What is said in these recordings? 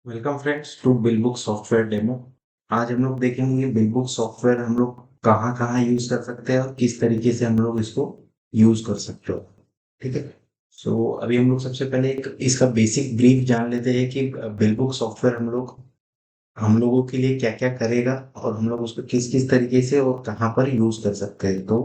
Welcome friends to Billbook software demo. आज हम लोग देखेंगे कि बिलबुक सॉफ्टवेयर हम लोग कहाँ कहाँ यूज कर सकते हैं और किस तरीके से हम लोग इसको यूज कर सकते हो। ठीक है। अभी हम लोग सबसे पहले एक इसका बेसिक ब्रीफ जान लेते हैं कि बिलबुक सॉफ्टवेयर हम लोगों के लिए क्या क्या करेगा और हम लोग उसको किस किस तरीके से और कहाँ पर यूज कर सकते हैं। तो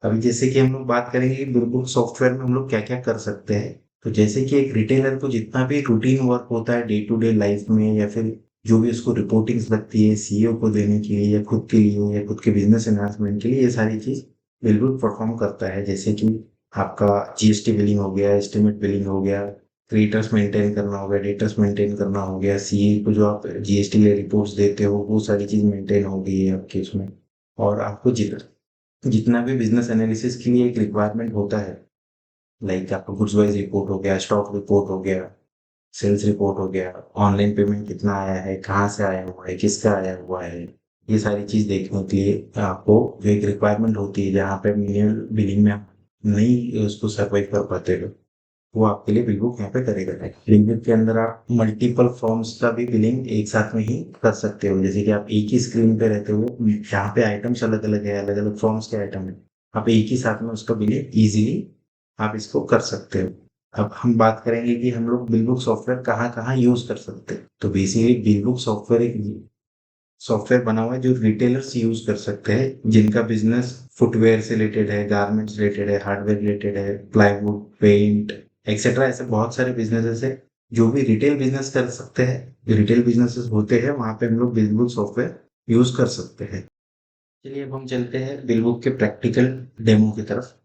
अभी जैसे कि हम लोग बात करेंगे कि बिलबुक सॉफ्टवेयर में हम लोग क्या क्या कर सकते हैं। तो जैसे कि एक रिटेलर को जितना भी रूटीन वर्क होता है डे टू डे लाइफ में, या फिर जो भी उसको रिपोर्टिंग्स लगती है सीईओ को देने के लिए या खुद के लिए या खुद के बिजनेस एनहांसमेंट के लिए, ये सारी चीज बिलबुक परफॉर्म करता है। जैसे कि आपका जीएसटी बिलिंग हो गया, एस्टिमेट बिलिंग हो गया, क्रेडिटर्स मेंटेन करना हो गया, डेटर्स मेंटेन करना हो गया, सीए को जो आप जीएसटी के रिपोर्ट्स देते हो वो सारी चीज मेंटेन हो गई है आपके उसमें। और आपको जितना भी बिजनेस एनालिसिस के लिए एक रिक्वायरमेंट होता है, लाइक आपका गुड्स वाइज रिपोर्ट हो गया, स्टॉक रिपोर्ट हो गया, सेल्स रिपोर्ट हो गया, ऑनलाइन पेमेंट कितना आया है, कहाँ से आया हुआ है, किसका आया हुआ है, ये सारी चीज देखने के लिए आपको जो एक रिक्वायरमेंट होती है जहाँ पे मिनिमम बिलिंग में आप नहीं उसको सर्वाइव कर पाते हो, वो आपके लिए बिलबुक यहाँ पे करेगा। बिलबुक के अंदर आप मल्टीपल फॉर्म्स का भी बिलिंग एक साथ में ही कर सकते हो। जैसे कि आप एक ही स्क्रीन पे रहते हो, जहाँ पे आइटम्स अलग अलग है, अलग अलग फॉर्म्स के आइटम है, आप एक ही साथ में उसका बिलिंग इजीली आप इसको कर सकते हो। अब हम बात करेंगे कि हम लोग बिलबुक सॉफ्टवेयर कहाँ कहाँ यूज कर सकते हैं। तो बेसिकली बिलबुक सॉफ्टवेयर एक सॉफ्टवेयर बना हुआ है जो रिटेलर्स यूज कर सकते हैं, जिनका बिजनेस फुटवेयर से रिलेटेड है, गारमेंट्स रिलेटेड है, हार्डवेयर रिलेटेड है, प्लाईवुड, पेंट एक्सेट्रा। ऐसे बहुत सारे बिजनेसेस है जो भी रिटेल बिजनेस कर सकते हैं, जो रिटेल बिजनेसेस होते हैं वहां पे हम लोग बिलबुक सॉफ्टवेयर यूज कर सकते हैं। चलिए अब हम चलते हैं बिलबुक के प्रैक्टिकल डेमो की तरफ।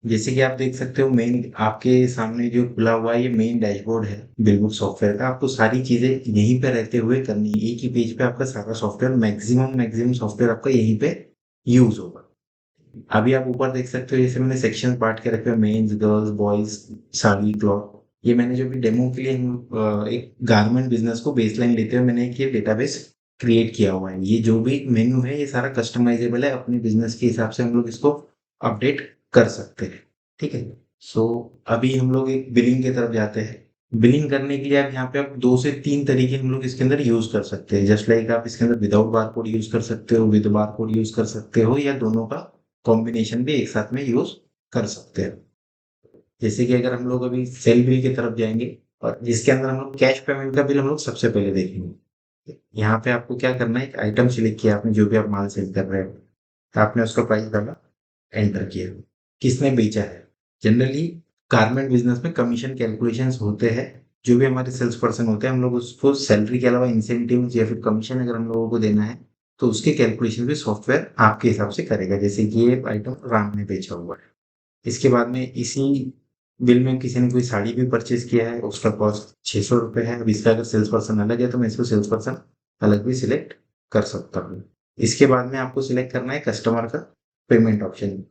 जैसे कि आप देख सकते हो, मेन आपके सामने जो खुला हुआ है ये मेन डैशबोर्ड है बिलबुक सॉफ्टवेयर का। आपको सारी चीजें यहीं पे रहते हुए करनी है, एक ही पेज पे आपका सारा सॉफ्टवेयर, मैक्सिमम मैक्सिमम सॉफ्टवेयर आपका यहीं पे यूज होगा। अभी आप ऊपर देख सकते हो, जैसे मैंने सेक्शन बांट के रखे हैं, men's, girls, boys, sari, cloth. ये मैंने जो भी डेमो के लिए एक गारमेंट बिजनेस को बेसलाइन लेते हुए मैंने एक ये डेटाबेस क्रिएट किया हुआ है। ये जो भी मेन्यू है ये सारा कस्टमाइजेबल है, अपने बिजनेस के हिसाब से हम लोग इसको अपडेट कर सकते हैं। ठीक है। सो अभी हम लोग एक बिलिंग की तरफ जाते हैं। बिलिंग करने के लिए आप यहाँ पे आप 2 से 3 तरीके हम लोग इसके अंदर यूज कर सकते हैं। जस्ट लाइक आप इसके अंदर विदाउट बारकोड यूज कर सकते हो, विद बारकोड यूज कर सकते हो, या दोनों का कॉम्बिनेशन भी एक साथ में यूज कर सकते हैं। जैसे कि अगर हम लोग अभी सेल बिल की तरफ जाएंगे, और जिसके अंदर हम लोग कैश पेमेंट का बिल हम लोग सबसे पहले देखेंगे। यहाँ पे आपको क्या करना है, एक आइटम सिलेक्ट किया आपने, जो भी आप माल सेल कर रहे हो, तो आपने उसका प्राइस डाला, एंटर किया, किसने बेचा है। जनरली गारमेंट बिजनेस में कमीशन कैलकुलेशंस होते हैं। जो भी हमारे सेल्स पर्सन होते हैं, हम लोग उसको सैलरी के अलावा इंसेंटिव या फिर कमीशन अगर हम लोगों को देना है, तो उसके कैलकुलेशन भी सॉफ्टवेयर आपके हिसाब से करेगा। जैसे कि ये आइटम राम ने बेचा हुआ है, इसके बाद में इसी बिल में किसी ने कोई साड़ी भी परचेज किया है, उसका कॉस्ट 600 रुपये है। अब इसका अगर सेल्स पर्सन अलग है तो मैं इसको सेल्स पर्सन अलग भी सिलेक्ट कर सकता हूँ। इसके बाद में आपको सिलेक्ट करना है कस्टमर का पेमेंट ऑप्शन।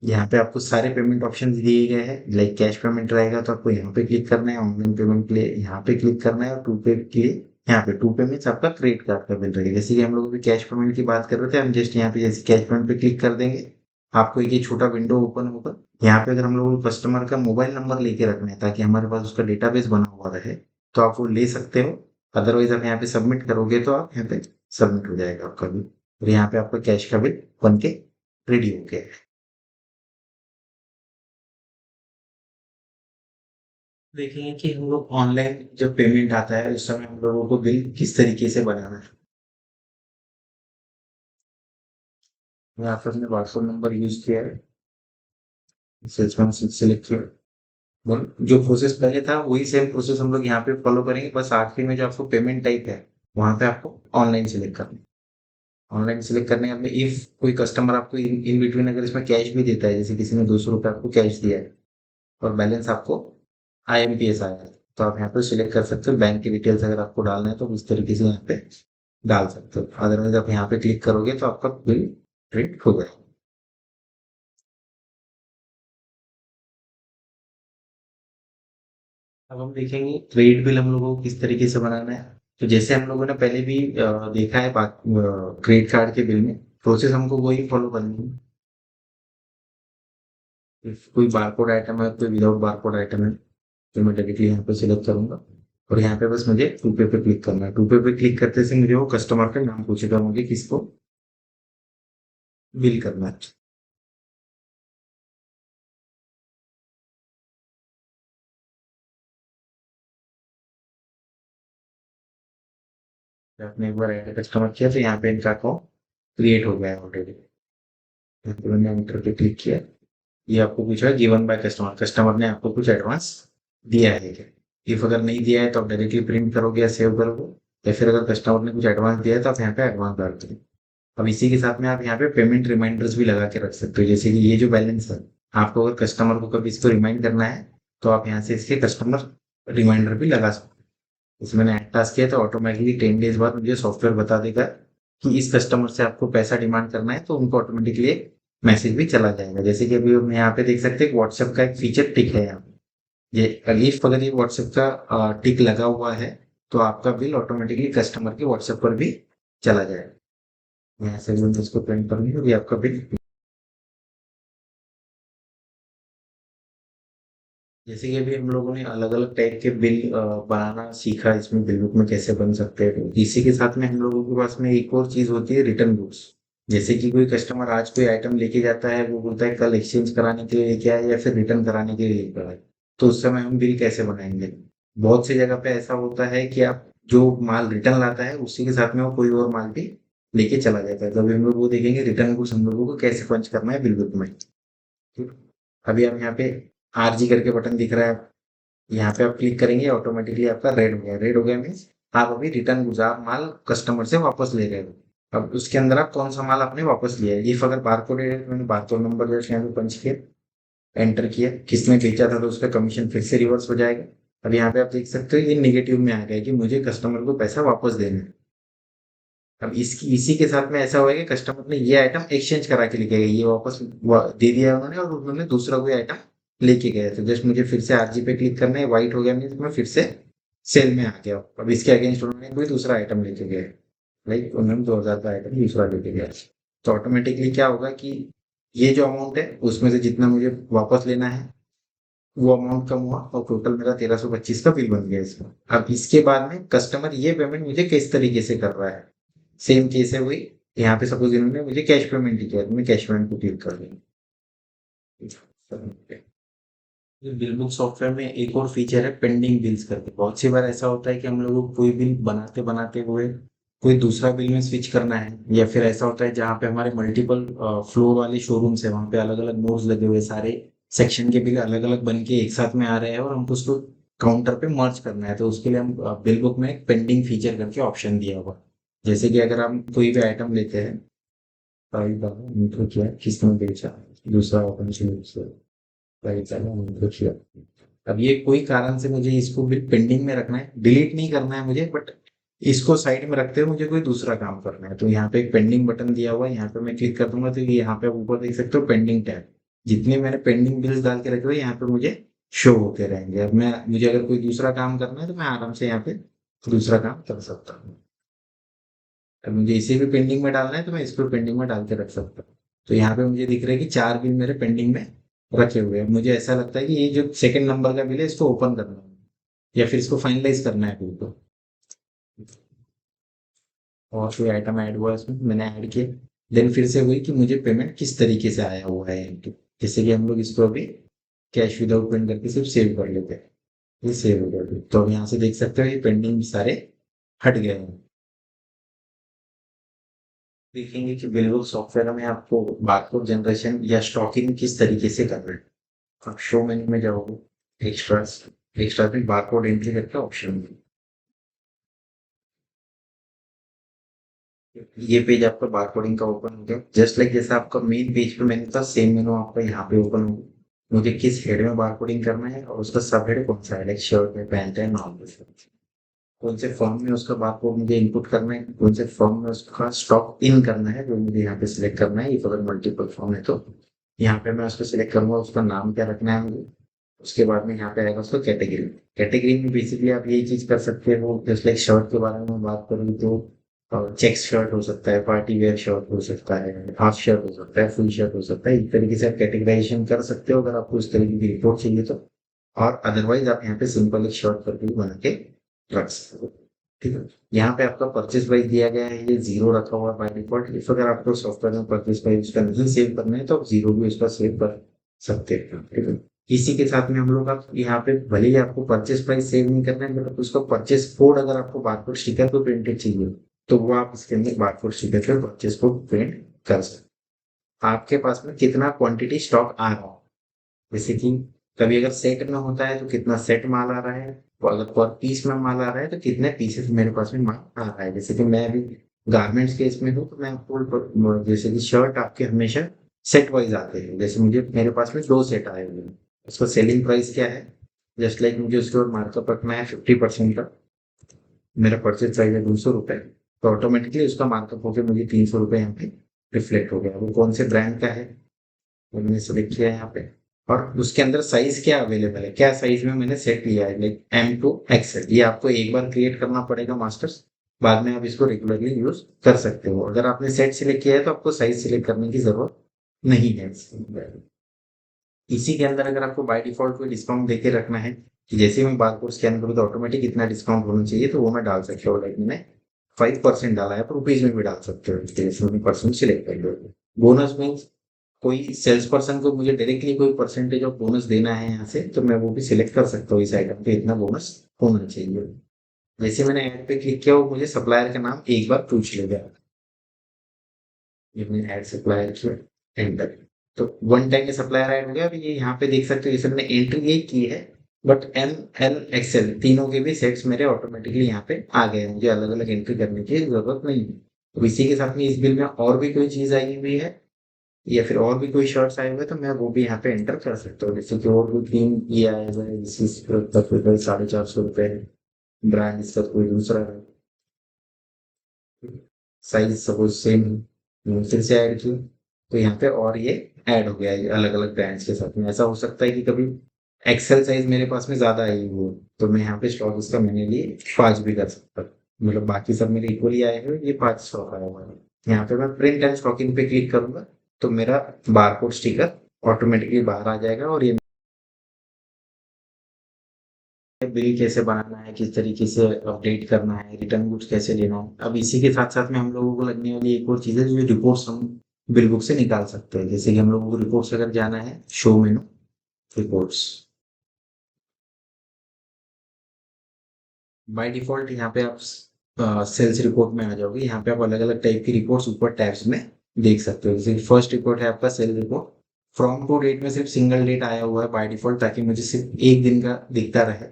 यहाँ पे आपको सारे पेमेंट ऑप्शन दिए गए हैं। लाइक कैश पेमेंट रहेगा तो आपको यहाँ पे क्लिक करना है, ऑनलाइन पेमेंट के लिए यहाँ पे क्लिक करना है, और टू पे के लिए यहाँ पे, टू पे मीन्स आपका क्रेडिट कार्ड का बिल रहेगा। जैसे कि हम लोग अभी कैश पेमेंट की बात कर रहे थे, हम जस्ट यहाँ पे जैसे कैश पेमेंट पे क्लिक कर देंगे, आपको एक ये छोटा विंडो ओपन होगा। यहाँ पे अगर हम लोग कस्टमर का मोबाइल नंबर लेके रखना है ताकि हमारे पास उसका डेटाबेस बना हुआ रहे, तो आप वो ले सकते हो। अदरवाइज आप यहाँ पे सबमिट करोगे तो आप यहाँ पे सबमिट हो जाएगा आपका बिल, और यहाँ पे आपका कैश का बिल बन के रेडी हो गया है। देखेंगे कि हम लोग ऑनलाइन जब पेमेंट आता है उस समय हम लोगों को बिल किस तरीके से बनाना है। यहाँ पे हमने व्हाट्सएप नंबर यूज किया है, सेल्समैन सिलेक्ट किया। जो प्रोसेस पहले था वही सेम प्रोसेस हम लोग यहाँ पे फॉलो करेंगे, बस आखिरी में जो आपको पेमेंट टाइप है वहां पे आपको ऑनलाइन सिलेक्ट करना है। ऑनलाइन सिलेक्ट करने के बाद में इफ कोई कस्टमर आपको इन बिटवीन अगर इसमें कैश भी देता है, जैसे किसी ने 200 रुपये आपको कैश दिया है और बैलेंस आपको आईएमपीएस आया है, तो आप यहाँ पे सिलेक्ट कर सकते हो बैंक की डिटेल्स अगर आपको डालना है तो इस तरीके से यहाँ पे डाल सकते हो। अदरवाइज आप यहाँ पे क्लिक करोगे तो आपका बिल प्रिंट हो गया। अब हम देखेंगे क्रेडिट बिल हम लोगों को किस तरीके से बनाना है। तो जैसे हम लोगों ने पहले भी देखा है बात, क्रेडिट कार्ड के बिल में प्रोसेस हमको वही फॉलो करनी है। If कोई बारकोड आइटम है, कोई विदाउट बारकोड आइटम है, तो मैं डायरेक्टली यहाँ पे सिलेक्ट करूंगा। और यहाँ पे बस मुझे टू पे क्लिक करना है। टू पे क्लिक करते से मुझे वो कस्टमर का नाम पूछेगा, मुझे किसको बिल करना है। आपने एक बार ऐड कस्टमर किया तो यहाँ पे इनका अकाउंट क्रिएट हो गया है ऑलरेडी। यहाँ पे मैंने एंटर पे क्लिक किया, ये आपको पूछा गिवन बाय कस्टमर, कस्टमर ने आपको कुछ एडवांस दिया है क्या। इफ अगर नहीं दिया है तो आप डायरेक्टली प्रिंट करोगे या सेव करोगे, या फिर अगर कस्टमर ने कुछ एडवांस दिया है तो आप यहाँ पे एडवांस डाल दो। अब इसी के साथ में आप यहाँ पे पेमेंट रिमाइंडर्स भी लगा के रख सकते हो, जैसे कि ये जो बैलेंस है, आपको अगर कस्टमर को कभी इसको रिमाइंड करना है तो आप यहाँ से इसके कस्टमर रिमाइंडर भी लगा सकते हो। जैसे मैंने ऐड टास्क किया तो ऑटोमेटिकली 10 डेज बाद मुझे सॉफ्टवेयर बता देगा कि इस कस्टमर से आपको पैसा डिमांड करना है, तो उनको ऑटोमेटिकली एक मैसेज भी चला जाएगा। जैसे कि अभी हम यहाँ पे देख सकते हैं व्हाट्सएप का एक फीचर टिक है यहाँ पे, ये अगर ये व्हाट्सएप का टिक लगा हुआ है तो आपका बिल ऑटोमेटिकली कस्टमर के व्हाट्सएप पर भी चला जाएगा। यहाँ से भी इसको प्रिंट करेंगे तो ये आपका बिल। जैसे कि अभी हम लोगों ने अलग अलग टाइप के बिल बनाना सीखा, इसमें बिल बुक में कैसे बन सकते हैं, तो इसी के साथ में हम लोगों के पास में एक और चीज होती है रिटर्न बुक्स। जैसे कि कोई कस्टमर आज कोई आइटम लेके जाता है, वो बोलता है कल एक्सचेंज कराने के लिए लेके आए या फिर रिटर्न कराने के लिए लेके आए, तो उस समय हम बिल कैसे बनाएंगे। बहुत सी जगह पे ऐसा होता है कि आप जो माल रिटर्न लाता है उसी के साथ में वो कोई और माल भी लेके चला जाता है, तो अभी हम लोग वो देखेंगे रिटर्न बुक्स हम लोगों को कैसे पंच करना है बिल बुक में। ठीक। अभी आप यहाँ पे आरजी करके बटन दिख रहा है, यहाँ पे आप क्लिक करेंगे ऑटोमेटिकली आपका रेड हो गया। रेड हो गया मीन्स आप अभी रिटर्न गुजार माल कस्टमर से वापस ले रहे हो। अब उसके अंदर आप कौन सा माल आपने वापस लिया है, इफ अगर बारकोड है तो मैंने बारकोड नंबर जैसे यहाँ पे पंच किया, एंटर किया, किसने बेचा था तो उसका कमीशन फिर से रिवर्स हो जाएगा। अब यहाँ पे आप देख सकते हो ये निगेटिव में आ गया कि मुझे कस्टमर को पैसा वापस देना है। अब इसकी इसी के साथ में ऐसा हुआ है कि कस्टमर ने ये आइटम एक्सचेंज करा के लेके गए, ये वापस दे दिया उन्होंने और उन्होंने दूसरा कोई आइटम लेके गए, तो जस्ट मुझे फिर से आरजी पे क्लिक करना है, व्हाइट हो गया मीन्स मैं फिर से सेल में आ गया। अब इसके अगेंस्ट उन्होंने कोई दूसरा आइटम लेके गए, लाइक उन्होंने 2000 का आइटम दूसरा लेके गया, तो ऑटोमेटिकली क्या होगा कि ये जो अमाउंट है उसमें से जितना मुझे वापस लेना है वो अमाउंट कम हुआ और टोटल मेरा 1325 का बिल बन गया इसमें। अब इसके बाद में कस्टमर ये पेमेंट मुझे किस तरीके से कर रहा है, सेम केस है वही। यहाँ पे सपोज इन्होंने मुझे कैश पेमेंट किया तो मैं कैश पेमेंट को क्लिक कर दूंगा। बिल बुक सॉफ्टवेयर में एक और फीचर है पेंडिंग बिल्स करके। बहुत सी बार ऐसा होता है कि हम लोगों को कोई बिल बनाते बनाते हुए कोई दूसरा बिल में स्विच करना है, या फिर ऐसा होता है जहाँ पे हमारे मल्टीपल फ्लोर वाले शोरूम्स है, वहाँ पे अलग अलग नोट्स लगे हुए, सारे सेक्शन के बिल अलग अलग बन के एक साथ में आ रहे हैं और हमको उसको काउंटर पे मर्ज करना है, तो उसके लिए हम बिल बुक में एक पेंडिंग फीचर करके ऑप्शन दिया हुआ। जैसे कि अगर हम कोई भी आइटम लेते हैं, तो क्या किसने बेचा, दूसरा ओपन किया, अब ये कोई कारण से मुझे इसको भी पेंडिंग में रखना है, डिलीट नहीं करना है मुझे, बट इसको साइड में रखते हुए मुझे कोई दूसरा काम करना है, तो यहाँ पे एक पेंडिंग बटन दिया हुआ है, यहाँ पे मैं क्लिक कर दूंगा तो ये यहाँ पे आप ऊपर देख सकते हो पेंडिंग टैब, जितने मैंने पेंडिंग बिल्स डाल के रखे हुए यहाँ पे मुझे शो होते रहेंगे। अब मैं मुझे अगर कोई दूसरा काम करना है तो मैं आराम से यहाँ पे दूसरा काम कर सकता हूँ। अब मुझे इसे भी पेंडिंग में डालना है तो मैं इसको पेंडिंग में डाल के रख सकता हूँ। तो यहाँ पे मुझे दिख रहा है कि 4 बिल मेरे पेंडिंग में रखे हुए हैं। मुझे ऐसा लगता है कि ये जो सेकंड नंबर का बिल है इसको ओपन करना है या फिर इसको फाइनलाइज करना है बिल को। और कोई आइटम ऐड हुआ इसमें मैंने ऐड किया, देन फिर से वही कि मुझे पेमेंट किस तरीके से आया हुआ है, जैसे कि हम लोग इसको अभी कैश विदाउट पेमेंट करके सिर्फ सेव कर लेते हैं, ये सेव हो गया। तो अब यहाँ से देख सकते हो ये पेंडिंग सारे हट गए हैं। देखेंगे कि बिलबुक सॉफ्टवेयर में आपको बारकोड जनरेशन या स्टॉकिंग किस तरीके से करना है। आप शो मेन्यू में जाओगे, एक्स्ट्रास, एक्स्ट्रा में बारकोड एंट्री करके ऑप्शन, ये पेज आपका बारकोडिंग का ओपन हो गया, जस्ट लाइक जैसा आपका मेन पेज पे मैंने था सेम मेनू आपका यहाँ पे ओपन हो गया। मुझे किस हेड में बारकोडिंग करना है और उसका सब हेड कौन सा है, लाइक शर्ट है, पैंट है, नॉर्मल, कौन से फॉर्म में उसका बारकोड मुझे इनपुट करना है, कौन से फॉर्म में उसका स्टॉक इन करना है जो मुझे यहाँ पे सिलेक्ट करना है। अगर मल्टीपल फॉर्म है तो यहाँ पे मैं उसको सिलेक्ट करूंगा, उसका नाम क्या रखना है मुझे। उसके बाद में यहाँ पे आएगा उसका कैटेगरी। कैटेगरी में बेसिकली आप यही चीज कर सकते हो, जस्ट लाइक शर्ट के बारे में बात करूँ तो चेक्स शर्ट हो सकता है, पार्टी वेयर शर्ट हो सकता है, हाफ शर्ट हो सकता है, फुल शर्ट हो सकता है। इस तरीके से आप कैटेगराइजेशन कर सकते हो अगर आपको इस तरीके की रिपोर्ट चाहिए तो। और अदरवाइज आप यहाँ पे सिंपल एक शर्ट करके भी बना के रख सकते हो। ठीक है, यहाँ पे आपका परचेज प्राइस दिया गया है, ये जीरो रखा हुआ है बाय डिफॉल्ट। इफ अगर आपको सॉफ्टवेयर में परचेज प्राइस उसका नहीं सेव करना है तो आप जीरो भी उसका सेव कर सकते हैं। ठीक है, इसी के साथ में हम लोग आप यहाँ पे भले ही आपको परचेज प्राइस सेव नहीं करना है, बट उसका परचेज कोड अगर आपको बारकोड स्टिकर पे प्रिंटेड चाहिए तो वो आप इसके अंदर बारकोड स्टिकर पे परचेज कोड प्रिंट कर सकते हैं। आपके पास में कितना क्वांटिटी स्टॉक आ रहा है, जैसे कि कभी अगर सेट में होता है तो कितना सेट माल आ रहा है, तो अगर पर पीस में माल आ रहा है तो कितने पीसेस मेरे पास में माल आ रहा है। जैसे कि मैं अभी गारमेंट्स के इसमें हूँ तो मैं आपको जैसे कि शर्ट आपके हमेशा सेट वाइज आते हैं, जैसे मुझे मेरे पास में 2 सेट आए हुए हैं, उसका सेलिंग प्राइस क्या है, जस्ट लाइक मुझे उसके ऊपर मार्कअप रखना है 50% का, मेरा परचेज प्राइस है 200 रुपये, तो ऑटोमेटिकली उसका मार्कअप होकर मुझे 300 रुपये यहाँ पे रिफ्लेक्ट हो गया। वो कौन से ब्रांड का है वो मैंने सेलेक्ट किया है यहाँ पे, और उसके अंदर साइज क्या अवेलेबल है, क्या साइज में मैंने सेट लिया है, लाइक M to XL। ये आपको एक बार क्रिएट करना पड़ेगा मास्टर्स, बाद में आप इसको रेगुलरली यूज कर सकते हो। अगर आपने सेट सिलेक्ट किया है तो आपको साइज सिलेक्ट करने की जरूरत नहीं है। इसी के अंदर अगर आपको बाय डिफॉल्ट कोई डिस्काउंट देके रखना है कि जैसे ही मैं बारकोड स्कैन करूँ तो ऑटोमेटिक इतना डिस्काउंट होना चाहिए, तो वो मैं डाल सकता हूँ। लाइक मैंने 5% डाला है, तो रुपीज में भी डाल सकते हो, जैसे परसेंट सिलेक्ट कर लो। बोनस मीन्स कोई सेल्स पर्सन को मुझे डायरेक्टली कोई परसेंटेज ऑफ बोनस देना है यहाँ से, तो मैं वो भी सिलेक्ट कर सकता हूँ, इस आइटम पे इतना बोनस होना चाहिए। जैसे मैंने ऐड पे क्लिक किया वो मुझे सप्लायर का नाम एक बार पूछ लेगा, ये मैंने ऐड सप्लायर किया, एंटर, तो वन टाइम में सप्लायर ऐड हो गया। अभी ये यहाँ पे देख सकते हो, जैसे मैंने एंट्री एक की है, बट ML XL तीनों के भी सेट्स मेरे ऑटोमेटिकली यहाँ पे आ गए हैं, मुझे अलग अलग एंट्री करने की जरूरत नहीं है। तो इसी के साथ में इस बिल में और भी कोई चीज आई हुई है या फिर और भी कोई शर्ट्स आए हुए तो मैं वो भी यहाँ पे एंटर कर सकता हूँ। जैसे कि और भी 3 ये आए हुए हैं, जिसकी 450 रुपये है, ब्रांड इसका कोई दूसरा है, साइज सपोज सेम, फिर से ऐड की तो यहाँ पे और ये ऐड हो गया है अलग अलग ब्रांड्स के साथ में। ऐसा हो सकता है कि कभी एक्सेल साइज मेरे पास में ज्यादा आई हो तो मैं यहाँ पे स्टॉक इसका मैंने लिए 5 भी कर सकता हूँ, मतलब बाकी सब मेरे इक्वली आए हुए, ये 5 स्टॉक आया हुआ है। यहाँ पे मैं प्रिंट एंड स्टॉकिंग पे क्लिक करूंगा तो मेरा बारकोड स्टिकर ऑटोमेटिकली बाहर आ जाएगा, और ये बिल कैसे बनाना है, किस तरीके से अपडेट करना है, रिटर्न गुड्स कैसे लेना है। अब इसी के साथ साथ में हम लोगों को लगने वाली एक और चीज़ है, जो रिपोर्ट्स हम बिल बुक से निकाल सकते हैं। जैसे कि हम लोगों को रिपोर्ट्स अगर जाना है, show menu, reports, by default यहाँ पे आप सेल्स रिपोर्ट में आ जाओगे। यहाँ पे आप अलग अलग टाइप की रिपोर्ट्स ऊपर टैब्स में देख सकते हो। जैसे फर्स्ट रिपोर्ट है आपका sale report, from to date में सिर्फ सिंगल डेट आया हुआ है बाय डिफॉल्ट, ताकि मुझे सिर्फ एक दिन का दिखता रहे,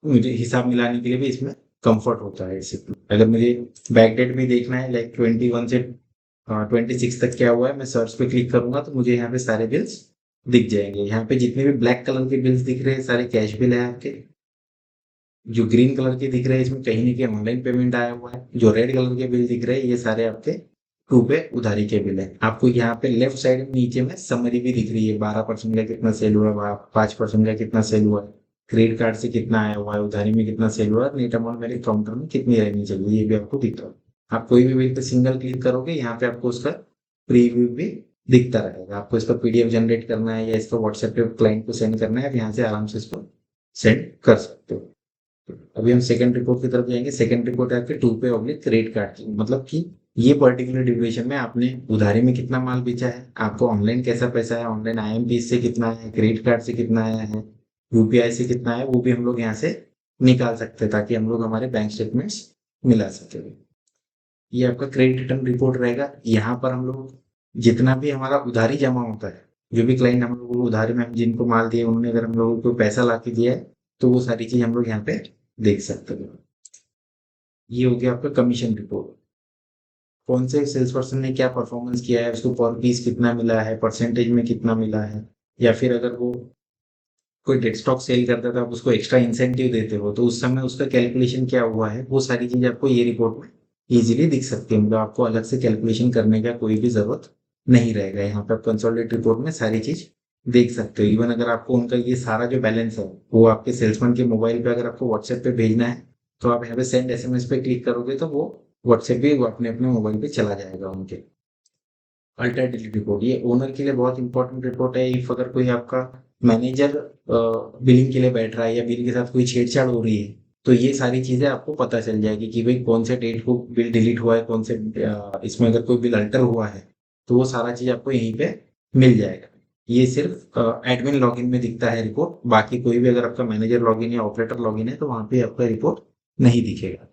मुझे हिसाब मिलाने के लिए भी इसमें कंफर्ट होता है इससे। अगर मुझे बैक डेट भी देखना है, लाइक 21 से 26 तक क्या हुआ है, मैं सर्च पे क्लिक करूंगा तो मुझे यहाँ पे सारे बिल्स दिख जाएंगे। यहाँ पे जितने भी ब्लैक कलर के बिल्स दिख रहे हैं सारे कैश बिल है आपके, जो ग्रीन कलर के दिख रहे हैं इसमें कहीं ना कहीं ऑनलाइन पेमेंट आया हुआ है, जो रेड कलर के बिल दिख रहे हैं ये सारे आपके टू पे उधारी के बिल है। आपको यहाँ पे लेफ्ट साइड में नीचे में समरी भी दिख रही है, 12% का कितना सेल हुआ है, 5% का कितना सेल हुआ है, क्रेडिट कार्ड से कितना आया हुआ है, उधारी में कितना सेल हुआ है, नेट अमाउंट मेरे काउंटर में कितनी रहनी चाहिए, ये भी आपको दिख रहा है। आप कोई भी बिल पे सिंगल क्लिक करोगे यहाँ पे आपको उसका प्रीव्यू भी दिखता रहेगा। आपको इसका PDF जनरेट करना है या इसको व्हाट्सएप पे क्लाइंट को सेंड करना है, आप यहाँ से आराम से इसको सेंड कर सकते हो। अभी हम सेकंड रिपोर्ट की तरफ जाएंगे। सेकंड रिपोर्ट है आपके 2 पे क्रेडिट कार्ड की, मतलब कि ये पर्टिकुलर ड्यूरेशन में आपने उधारी में कितना माल बेचा है, आपको ऑनलाइन कैसा पैसा है, ऑनलाइन IMPS से कितना है, क्रेडिट कार्ड से कितना आया है, UPI से कितना है, वो भी हम लोग यहाँ से निकाल सकते हैं ताकि हम लोग हमारे बैंक स्टेटमेंट्स मिला सके। ये आपका क्रेडिट रिटर्न रिपोर्ट रहेगा। यहाँ पर हम लोग जितना भी हमारा उधारी जमा होता है, जो भी क्लाइंट हम लोगों को उधारी में हम जिनको माल दिए उन्होंने अगर हम लोगों को पैसा ला के दिया है तो वो सारी चीज हम लोग यहाँ पे देख सकते हो। ये हो गया आपका कमीशन रिपोर्ट, कौन से सेल्स पर्सन ने क्या परफॉर्मेंस किया है, उसको पर पीस कितना मिला है, परसेंटेज में कितना मिला है, या फिर अगर वो कोई डेड स्टॉक सेल करता था आप उसको एक्स्ट्रा इंसेंटिव देते हो तो उस समय उसका कैलकुलेशन क्या हुआ है, वो सारी चीज आपको ये रिपोर्ट में इजीली दिख सकती है। मतलब आपको अलग से कैलकुलेशन करने का कोई भी जरूरत नहीं रहेगा। यहाँ पे आप कंसोलिडेट रिपोर्ट में सारी चीज देख सकते हो। इवन अगर आपको उनका ये सारा जो बैलेंस है वो आपके सेल्समैन के मोबाइल पे अगर आपको व्हाट्सएप पे भेजना है तो आप यहाँ पे सेंड SMS पे क्लिक करोगे तो वो व्हाट्सएप पे वो अपने अपने मोबाइल पे चला जाएगा उनके। अल्टरनेटिव रिपोर्ट, ये ओनर के लिए बहुत इंपॉर्टेंट रिपोर्ट है। इफ अगर कोई आपका मैनेजर बिलिंग के लिए बैठ रहा है या बिल के साथ कोई छेड़छाड़ हो रही है तो ये सारी चीजें आपको पता चल जाएगी कि भाई कौन से डेट को बिल डिलीट हुआ है, कौन से इसमें अगर कोई बिल अल्टर हुआ है, तो वो सारा चीज आपको यहीं पे मिल जाएगा। ये सिर्फ एडमिन लॉगिन में दिखता है रिपोर्ट, बाकी कोई भी अगर आपका मैनेजर लॉगिन या ऑपरेटर लॉगिन है तो वहां पे आपका रिपोर्ट नहीं दिखेगा।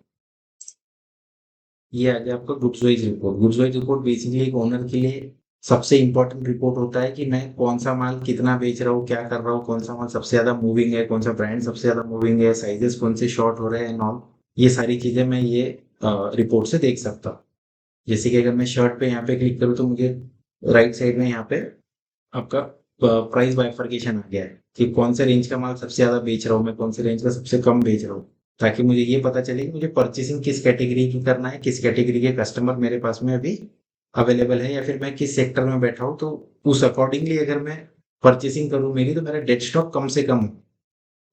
ये आ गया आपका goods wise report. Goods wise report basically एक ओनर के लिए सबसे इंपॉर्टेंट रिपोर्ट होता है कि मैं कौन सा माल कितना बेच रहा हूँ, क्या कर रहा हूँ, कौन सा माल सबसे ज्यादा मूविंग है, कौन सा ब्रांड सबसे ज्यादा मूविंग है, साइजेस कौन से शॉर्ट हो रहे हैं एंड ऑल। ये सारी चीजें मैं ये रिपोर्ट से देख सकता हूँ। जैसे कि अगर मैं शर्ट पे यहाँ पे क्लिक करूँ तो मुझे राइट साइड में यहाँ पे आपका प्राइस बाइफर्केशन आ गया है कि कौन से रेंज का माल सबसे ज्यादा बेच रहा हूँ मैं, कौन से रेंज का सबसे कम बेच रहा हूँ, ताकि मुझे ये पता चले कि मुझे परचेसिंग किस कैटेगरी की करना है, किस कैटेगरी के कस्टमर मेरे पास में अभी अवेलेबल है, या फिर मैं किस सेक्टर में बैठा हूँ। तो उस अकॉर्डिंगली अगर मैं परचेसिंग करूँ मेरी, तो मेरा डेड स्टॉक कम से कम हो।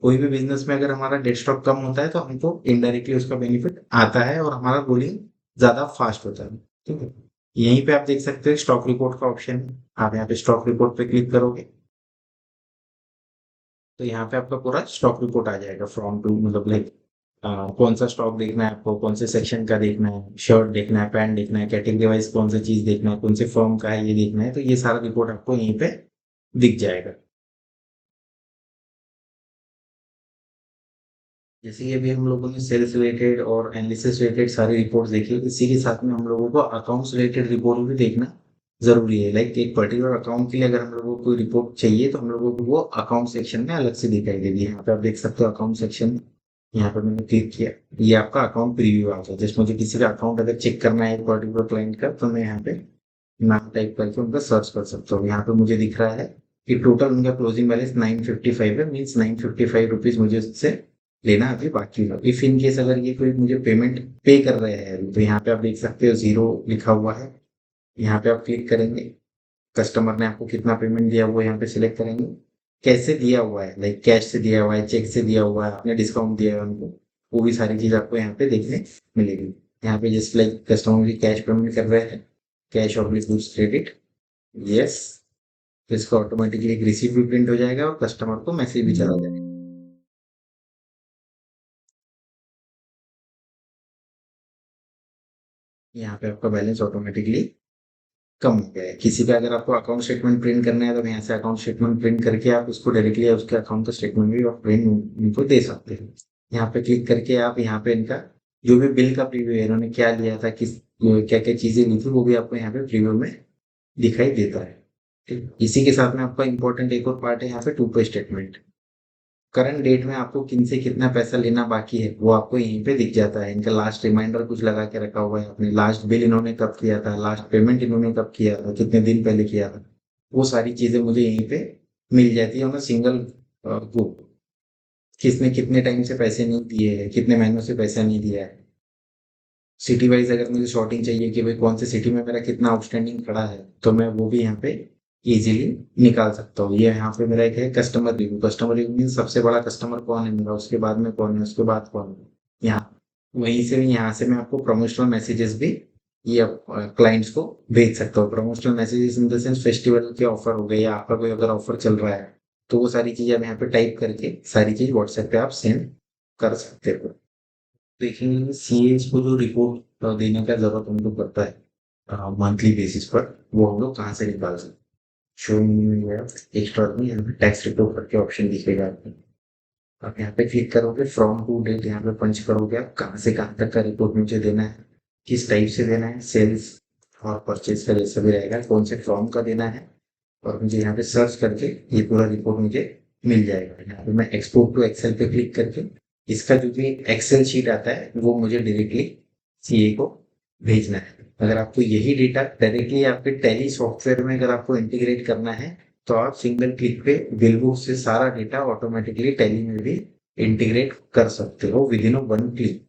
कोई भी बिजनेस में अगर हमारा डेड स्टॉक कम होता है तो हमको इनडायरेक्टली उसका बेनिफिट आता है और हमारा रोलिंग ज्यादा फास्ट होता है। ठीक है, यहीं पे आप देख सकते हो स्टॉक रिपोर्ट का ऑप्शन है। आप यहाँ पे स्टॉक रिपोर्ट पे क्लिक करोगे तो यहाँ पे आपका पूरा स्टॉक रिपोर्ट आ जाएगा फ्रॉम टू, मतलब लाइक कौन सा स्टॉक देखना है आपको, कौन से सेक्शन का देखना है, शर्ट देखना है, पैंट देखना है, कैटेगरी वाइज कौन सा चीज देखना है, कौन से फर्म का है ये देखना है, तो ये सारा रिपोर्ट आपको यहीं पे दिख जाएगा। जैसे कि अभी हम लोगों ने सेल्स रिलेटेड और एनालिसिस रिलेटेड सारी रिपोर्ट्स देखी, इसी के साथ में हम लोगों को अकाउंट्स रिलेटेड रिपोर्ट भी देखना जरूरी है। लाइक एक पर्टिकुलर अकाउंट के लिए अगर हम लोगों को कोई रिपोर्ट चाहिए तो हम लोगों को वो अकाउंट सेक्शन में अलग से दिखाई देगी। यहाँ पे आप देख सकते हो अकाउंट सेक्शन, यहाँ पे मैंने क्लिक किया, ये आपका अकाउंट प्रीव्यू आ गया। जैसे मुझे किसी का अकाउंट अगर चेक करना है एक पर्टिकुलर क्लाइंट का, तो मैं यहाँ पे नाम टाइप करके उनका सर्च कर सकता हूँ। यहाँ पे मुझे दिख रहा है कि टोटल उनका क्लोजिंग बैलेंस 955 है, मीन्स 955 रुपीज मुझे उससे लेना अभी बाकी है। इफ इन केस अगर ये कोई मुझे पेमेंट पे कर रहे हैं तो यहाँ पे आप देख सकते हो जीरो लिखा हुआ है। यहाँ पे आप क्लिक करेंगे, कस्टमर ने आपको कितना पेमेंट दिया वो यहाँ पे सिलेक्ट करेंगे, कैसे दिया हुआ है, लाइक कैश से दिया हुआ है, चेक से दिया हुआ है, आपने डिस्काउंट दिया है उनको, वो भी सारी चीज आपको यहाँ पे देखने मिलेगी। यहाँ पे जस्ट लाइक कस्टमर भी कैश पेमेंट कर रहे हैं, कैश और गुड्स क्रेडिट, यस, तो इसका ऑटोमेटिकली एक रिसीप्ट भी प्रिंट हो जाएगा और कस्टमर को मैसेज भी चला जाएगा। यहाँ पे आपका बैलेंस ऑटोमेटिकली कम हो गया है। किसी का अगर आपको अकाउंट स्टेटमेंट प्रिंट करना है तो यहाँ से अकाउंट स्टेटमेंट प्रिंट करके आप उसको डायरेक्टली उसके अकाउंट का स्टेटमेंट भी आप प्रिंट उनको दे सकते हैं। यहाँ पे क्लिक करके आप यहाँ पे इनका जो भी बिल का प्रीव्यू है, इन्होंने क्या लिया था, किस क्या क्या चीजें ली थी, वो भी आपको यहाँ पे प्रीव्यू में दिखाई देता है। ठीक, इसी के साथ में आपका इंपॉर्टेंट एक और पार्ट है यहाँ पे टू पे स्टेटमेंट। करंट डेट में आपको किन से कितना पैसा लेना बाकी है वो आपको यहीं पे दिख जाता है। इनका लास्ट रिमाइंडर कुछ लगा के रखा हुआ है, अपने लास्ट बिल इन्होंने कब किया था, लास्ट पेमेंट इन्होंने कब किया था, कितने दिन पहले किया था, वो सारी चीजें मुझे यहीं पे मिल जाती है। और सिंगल वो किसने कितने टाइम से पैसे नहीं दिए हैं, कितने महीनों से पैसा नहीं दिया है, सिटी वाइज अगर मुझे शॉर्टिंग चाहिए कि भाई कौन सी सिटी में मेरा कितना आउटस्टैंडिंग खड़ा है, तो मैं वो भी यहाँ पे इजीली निकाल सकता हूँ। ये यहाँ पे मेरा एक है customer review. Customer review mean सबसे बड़ा कस्टमर कौन है मेरा, उसके बाद में कौन है, उसके बाद कौन है। यहाँ वहीं से यहाँ से मैं आपको प्रमोशनल मैसेजेस भी ये क्लाइंट्स को भेज सकता हूँ। Promotional messages in the sense festival के ऑफर हो गए या आपका कोई अगर ऑफर चल रहा है, तो वो सारी चीजें आप यहाँ पे टाइप करके सारी चीज व्हाट्सएप पे आप सेंड कर सकते हो। देखेंगे सीए को जो रिपोर्ट देने का जरूरत उनको पड़ता है मंथली बेसिस पर, वो हम लोग कहाँ से निकाल सकते हैं। शो एक्स्ट्रा में टैक्स रिपोर्ट करके ऑप्शन दिखेगा आपको। आप यहाँ पे क्लिक करोगे, फ्रॉम टू डेट यहाँ पे पंच करोगे, आप कहाँ से कहाँ तक का रिपोर्ट मुझे देना है, किस टाइप से देना है, सेल्स और परचेज का जैसा भी रहेगा, कौन से फॉर्म का देना है, और मुझे यहाँ पे सर्च करके ये पूरा रिपोर्ट मुझे मिल जाएगा। यहाँ पे मैं एक्सपोर्ट टू एक्सेल पे क्लिक करके इसका जो भी एक्सेल शीट आता है वो मुझे डायरेक्टली सीए को भेजना है। अगर आपको यही डेटा डायरेक्टली आपके टैली सॉफ्टवेयर में अगर आपको इंटीग्रेट करना है, तो आप सिंगल क्लिक पे बिल बुक से सारा डेटा ऑटोमेटिकली टैली में भी इंटीग्रेट कर सकते हो विद इन वन क्लिक।